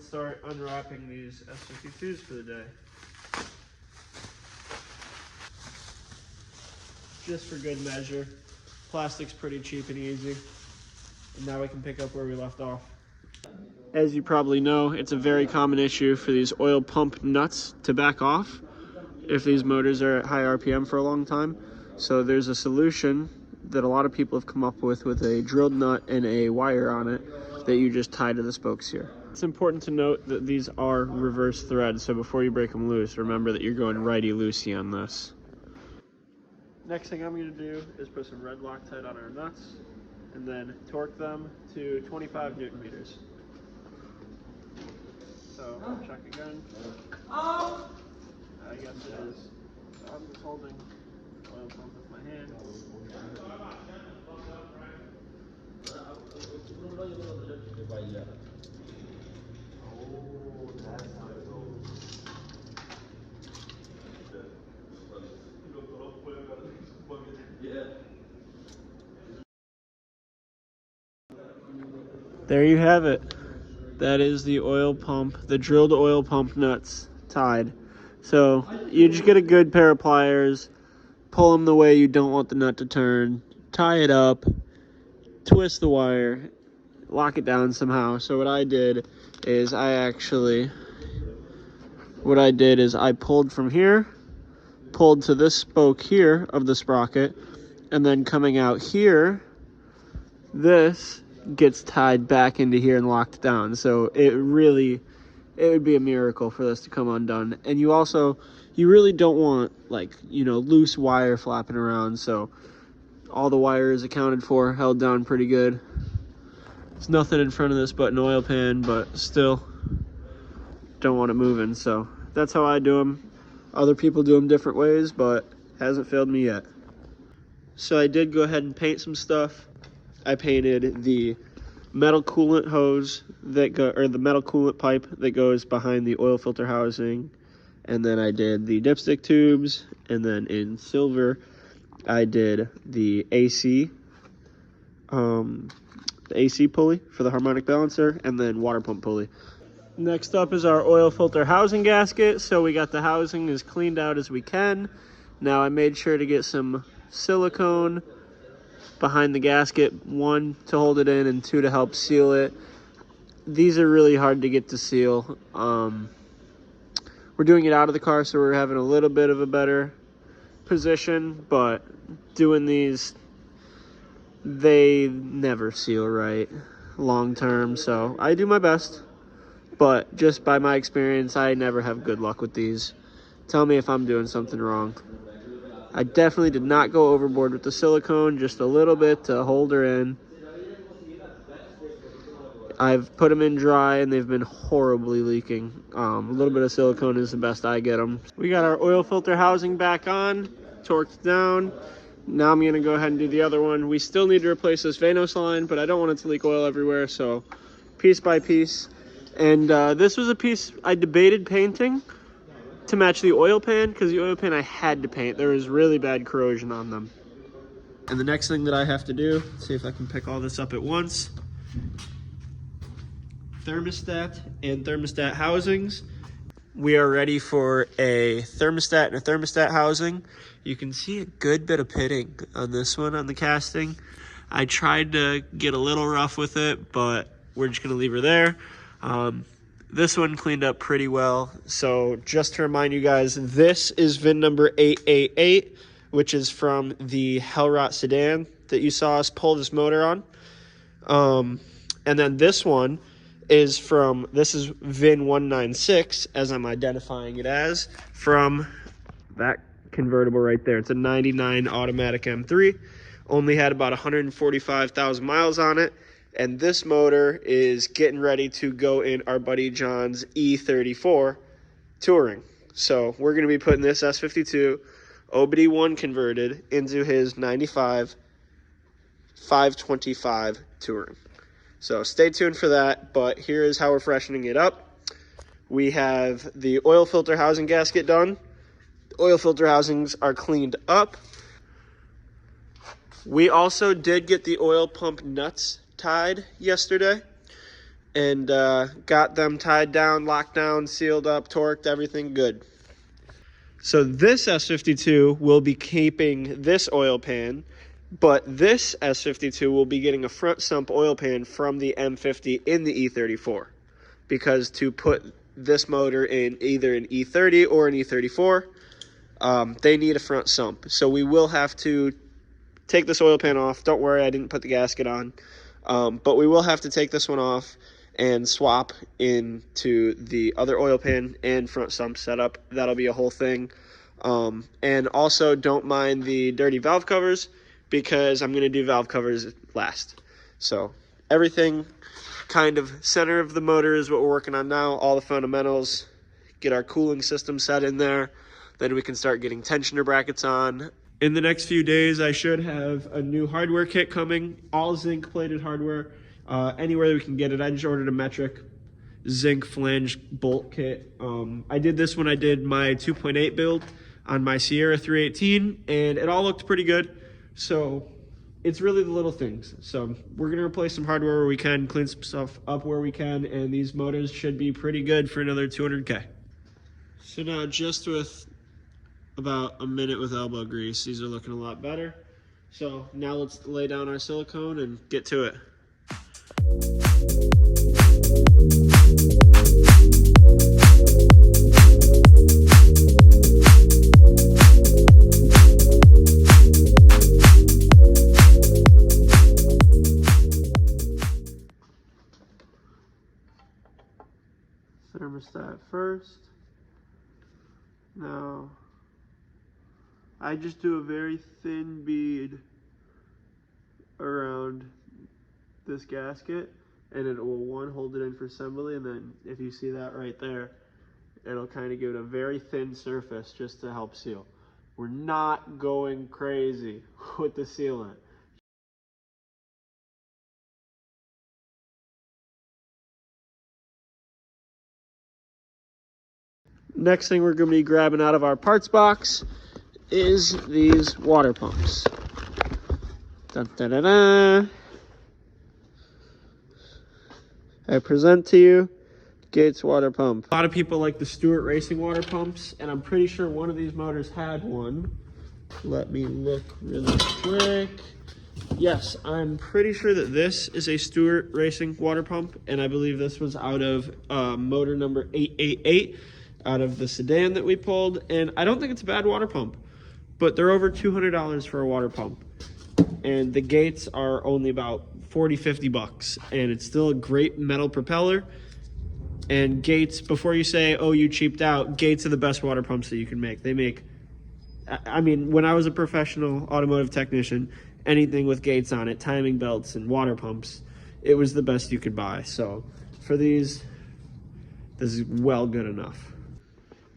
start unwrapping these S52's for the day. Just for good measure. Plastic's pretty cheap and easy. And now we can pick up where we left off. As you probably know, it's a very common issue for these oil pump nuts to back off if these motors are at high RPM for a long time. So there's a solution that a lot of people have come up with a drilled nut and a wire on it that you just tie to the spokes here. It's important to note that these are reverse threads, so before you break them loose, remember that you're going righty-loosey on this. Next thing I'm going to do is put some red Loctite on our nuts and then torque them to 25 Newton meters. So I'll check again. I guess it is. So I'm just holding the oil pump with my hand. There you have it. That is the oil pump, the drilled oil pump nuts tied. So you just get a good pair of pliers, pull them the way you don't want the nut to turn, tie it up, twist the wire, lock it down somehow. So what I did is I pulled from here, pulled to this spoke here of the sprocket, and then coming out here, this gets tied back into here and locked down. So it would be a miracle for this to come undone. And you really don't want, like, you know, loose wire flapping around. So all the wire is accounted for, held down pretty good. There's nothing in front of this but an oil pan, but still don't want it moving. So that's how I do them. Other people do them different ways, but hasn't failed me yet. So I did go ahead and paint some stuff. I painted the metal coolant hose the metal coolant pipe that goes behind the oil filter housing, and then I did the dipstick tubes, and then in silver I did the AC pulley for the harmonic balancer, and then water pump pulley. Next up is our oil filter housing gasket. So we got the housing as cleaned out as we can. Now I made sure to get some silicone behind the gasket, 1 to hold it in and 2 to help seal it. These are really hard to get to seal. We're doing it out of the car, so we're having a little bit of a better position, but doing these, they never seal right long term, so I do my best, but just by my experience, I never have good luck with these. Tell me if I'm doing something wrong. I definitely did not go overboard with the silicone, just a little bit to hold her in. I've put them in dry and they've been horribly leaking. A little bit of silicone is the best I get them. We got our oil filter housing back on, torqued down. Now I'm gonna go ahead and do the other one. We still need to replace this Vanos line, but I don't want it to leak oil everywhere, so piece by piece. And this was a piece I debated painting to match the oil pan, because the oil pan I had to paint. There was really bad corrosion on them. And the next thing that I have to do, see if I can pick all this up at once. Thermostat and thermostat housings. We are ready for a thermostat and a thermostat housing. You can see a good bit of pitting on this one on the casting. I tried to get a little rough with it, but we're just gonna leave her there. This one cleaned up pretty well. So just to remind you guys, this is VIN number 888, which is from the Hellrot sedan that you saw us pull this motor on. And then this one is this is VIN 196, as I'm identifying it as, from that convertible right there. It's a 99 automatic M3, only had about 145,000 miles on it. And this motor is getting ready to go in our buddy John's E34 touring. So we're going to be putting this S52 OBD1 converted into his 95 525 touring. So stay tuned for that, but here is how we're freshening it up. We have the oil filter housing gasket done. The oil filter housings are cleaned up. We also did get the oil pump nuts tied yesterday, and got them tied down, locked down, sealed up, torqued, everything good. So this S52 will be keeping this oil pan, but this S52 will be getting a front sump oil pan from the M50 in the E34, because to put this motor in either an E30 or an E34, they need a front sump. So we will have to take this oil pan off. Don't worry, I didn't put the gasket on. But we will have to take this one off and swap into the other oil pan and front sump setup. That'll be a whole thing. And also don't mind the dirty valve covers, because I'm going to do valve covers last. So everything kind of center of the motor is what we're working on now. All the fundamentals, get our cooling system set in there. Then we can start getting tensioner brackets on. In the next few days, I should have a new hardware kit coming, all zinc plated hardware, anywhere that we can get it. I just ordered a metric zinc flange bolt kit. I did this when I did my 2.8 build on my Sierra 318, and it all looked pretty good. So it's really the little things. So we're gonna replace some hardware where we can, clean some stuff up where we can, and these motors should be pretty good for another 200K. So now, just with about a minute with elbow grease, these are looking a lot better. So now let's lay down our silicone and get to it. Thermostat first. Now, I just do a very thin bead around this gasket, and it will hold it in for assembly, and then if you see that right there, it'll kind of give it a very thin surface just to help seal. We're not going crazy with the sealant. Next thing we're going to be grabbing out of our parts box is these water pumps. Dun, dun, dun, dun. I present to you Gates water pump. A lot of people like the Stewart Racing water pumps, and I'm pretty sure one of these motors had one. Let me look really quick. Yes, I'm pretty sure that this is a Stewart Racing water pump, and I believe this was out of motor number 888, out of the sedan that we pulled, and I don't think it's a bad water pump, but they're over $200 for a water pump, and the Gates are only about 40-50 bucks, and it's still a great metal propeller. And Gates, before you say, oh, you cheaped out, Gates are the best water pumps that you can make. They make, I mean, when I was a professional automotive technician, anything with Gates on it, timing belts and water pumps, it was the best you could buy. So for these, this is well good enough.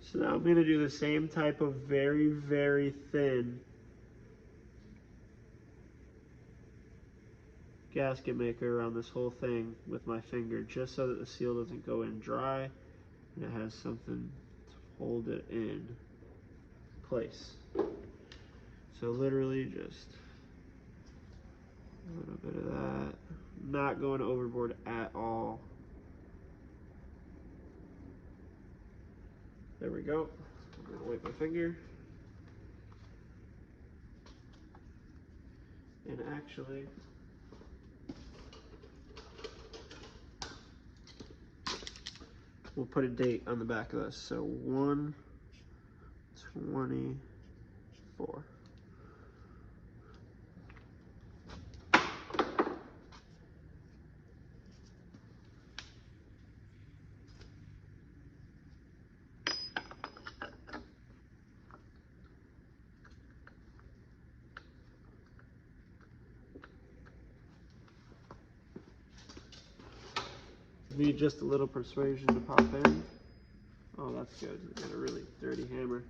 So now I'm going to do the same type of very, very thin gasket maker around this whole thing with my finger, just so that the seal doesn't go in dry and it has something to hold it in place. So literally just a little bit of that, not going overboard at all. There we go. I'm gonna wipe my finger. And actually, we'll put a date on the back of this. So 1/24. Need just a little persuasion to pop in. Oh, that's good. I got a really dirty hammer.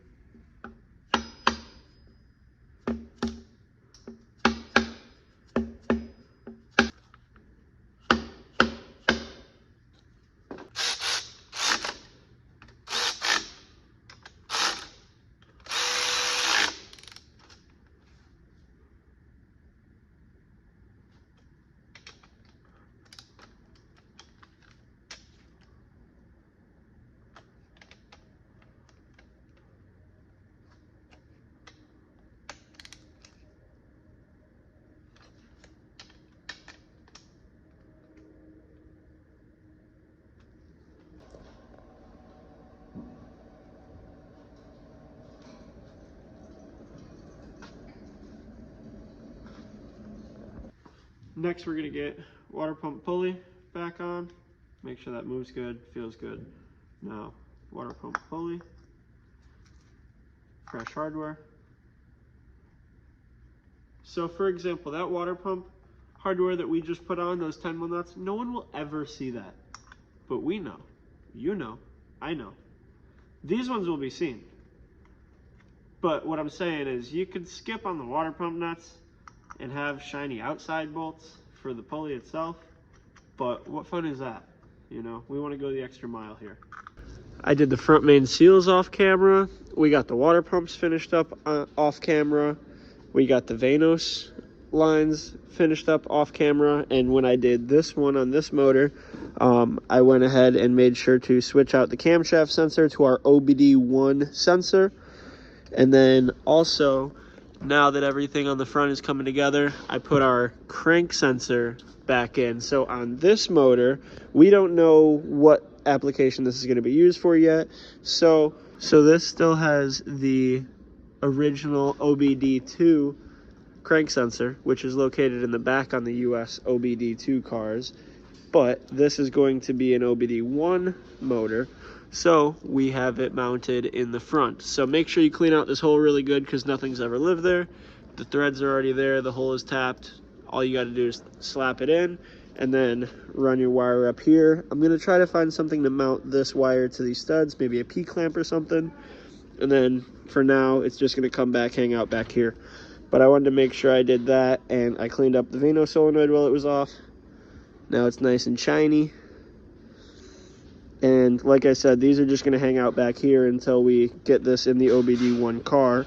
Next, we're gonna get water pump pulley back on. Make sure that moves good, feels good. Now, water pump pulley, fresh hardware. So for example, that water pump hardware that we just put on, those 10mm nuts, no one will ever see that. But we know, you know, I know. These ones will be seen. But what I'm saying is you could skip on the water pump nuts and have shiny outside bolts for the pulley itself. But what fun is that? You know, we want to go the extra mile here. I did the front main seals off camera. We got the water pumps finished up off camera. We got the Vanos lines finished up off camera. And when I did this one on this motor, I went ahead and made sure to switch out the camshaft sensor to our OBD1 sensor. And then also, now that everything on the front is coming together, I put our crank sensor back in. So on this motor, we don't know what application this is going to be used for yet. So this still has the original OBD2 crank sensor, which is located in the back on the US OBD2 cars. But this is going to be an OBD1 motor. So we have it mounted in the front. So make sure you clean out this hole really good because nothing's ever lived there. The threads are already there, the hole is tapped. All you got to do is slap it in and then run your wire up here. I'm going to try to find something to mount this wire to these studs, maybe a P-clamp or something. And then for now, it's just going to come back, hang out back here. But I wanted to make sure I did that, and I cleaned up the Vano solenoid while it was off. Now it's nice and shiny. And like I said, these are just going to hang out back here until we get this in the OBD1 car.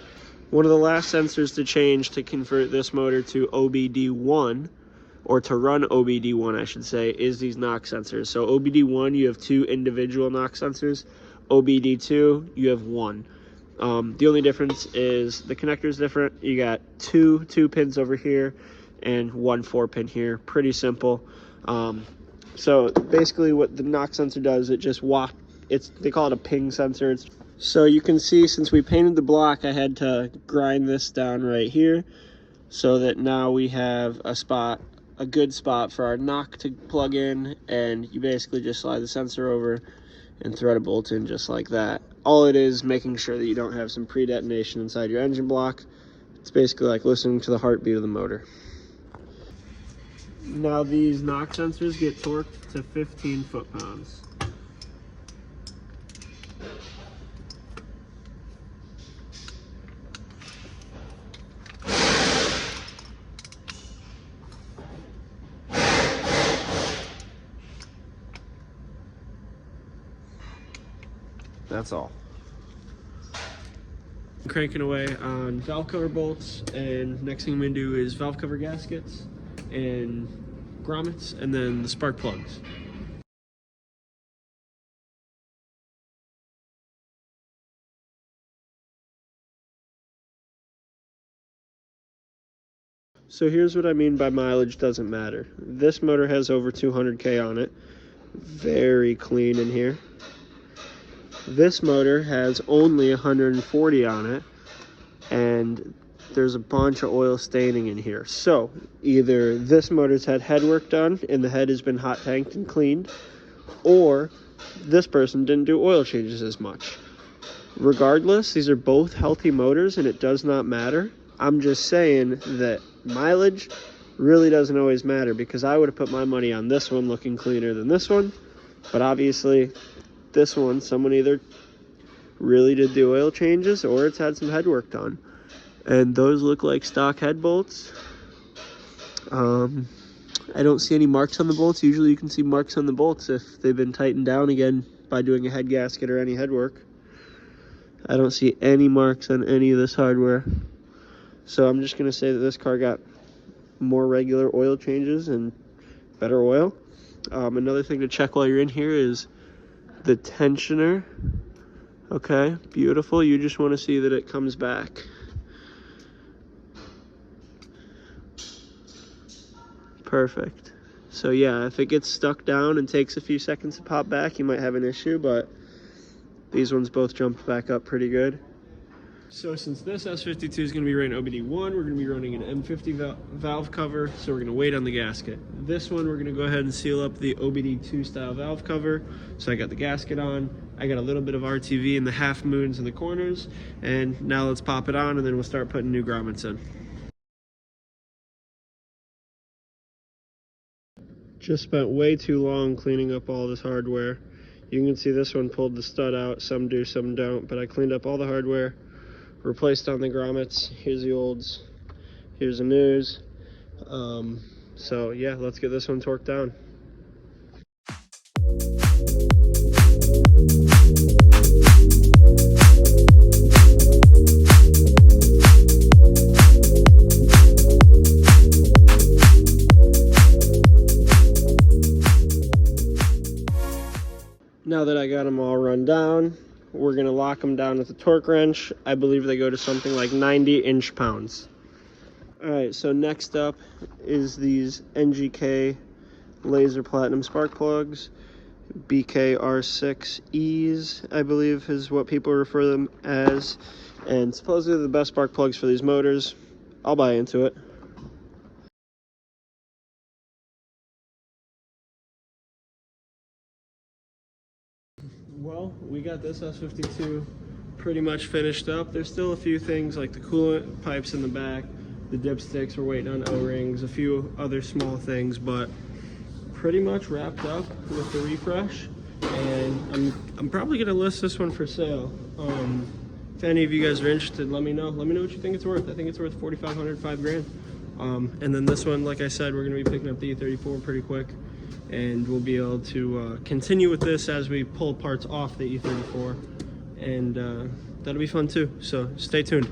One of the last sensors to change to convert this motor to OBD1, or to run OBD1 I should say, is these knock sensors. So OBD1, you have 2 individual knock sensors. OBD2, you have 1. The only difference is the connector is different. You got two pins over here and 1 4-pin here. Pretty simple. So basically what the knock sensor does, it just they call it a ping sensor. So you can see, since we painted the block, I had to grind this down right here so that now we have a good spot for our knock to plug in, and you basically just slide the sensor over and thread a bolt in just like that. All it is making sure that you don't have some pre-detonation inside your engine block. It's basically like listening to the heartbeat of the motor. Now these knock sensors get torqued to 15 foot-pounds. That's all. I'm cranking away on valve cover bolts, and next thing I'm going to do is valve cover gaskets and grommets, and then the spark plugs. So here's what I mean by mileage doesn't matter. This motor has over 200K on it. Very clean in here. This motor has only 140 on it, and there's a bunch of oil staining in here. So either this motor's had head work done and the head has been hot tanked and cleaned, or this person didn't do oil changes as much. Regardless, these are both healthy motors and it does not matter. I'm just saying that mileage really doesn't always matter, because I would have put my money on this one looking cleaner than this one. But obviously this one, someone either really did the oil changes or it's had some head work done. And those look like stock head bolts. I don't see any marks on the bolts. Usually you can see marks on the bolts if they've been tightened down again by doing a head gasket or any head work. I don't see any marks on any of this hardware. So I'm just going to say that this car got more regular oil changes and better oil. Another thing to check while you're in here is the tensioner. Okay, beautiful. You just want to see that it comes back. Perfect. So yeah, if it gets stuck down and takes a few seconds to pop back, you might have an issue, but these ones both jumped back up pretty good. So since this S52 is going to be running OBD1, we're going to be running an M50 valve cover, so we're going to wait on the gasket. This one, we're going to go ahead and seal up the OBD2 style valve cover. So I got the gasket on, I got a little bit of RTV in the half moons in the corners, and now let's pop it on and then we'll start putting new grommets in. Just spent way too long cleaning up all this hardware. You can see this one pulled the stud out, some do, some don't, but I cleaned up all the hardware. Replaced on the grommets. Here's the olds, here's the news. So yeah, let's get this one torqued down. Now that I got them all run down, we're going to lock them down with a torque wrench. I believe they go to something like 90 inch-pounds. Alright, so next up is these NGK laser platinum spark plugs. BKR6Es, I believe is what people refer them as. And supposedly the best spark plugs for these motors. I'll buy into it. Well, we got this S52 pretty much finished up. There's still a few things like the coolant pipes in the back, the dipsticks, we're waiting on O-rings, a few other small things, but pretty much wrapped up with the refresh. And I'm probably gonna list this one for sale. If any of you guys are interested, let me know. Let me know what you think it's worth. I think it's worth $4,500, $5,000. And then this one, like I said, we're gonna be picking up the E34 pretty quick. And we'll be able to continue with this as we pull parts off the E34, and that'll be fun too, so stay tuned.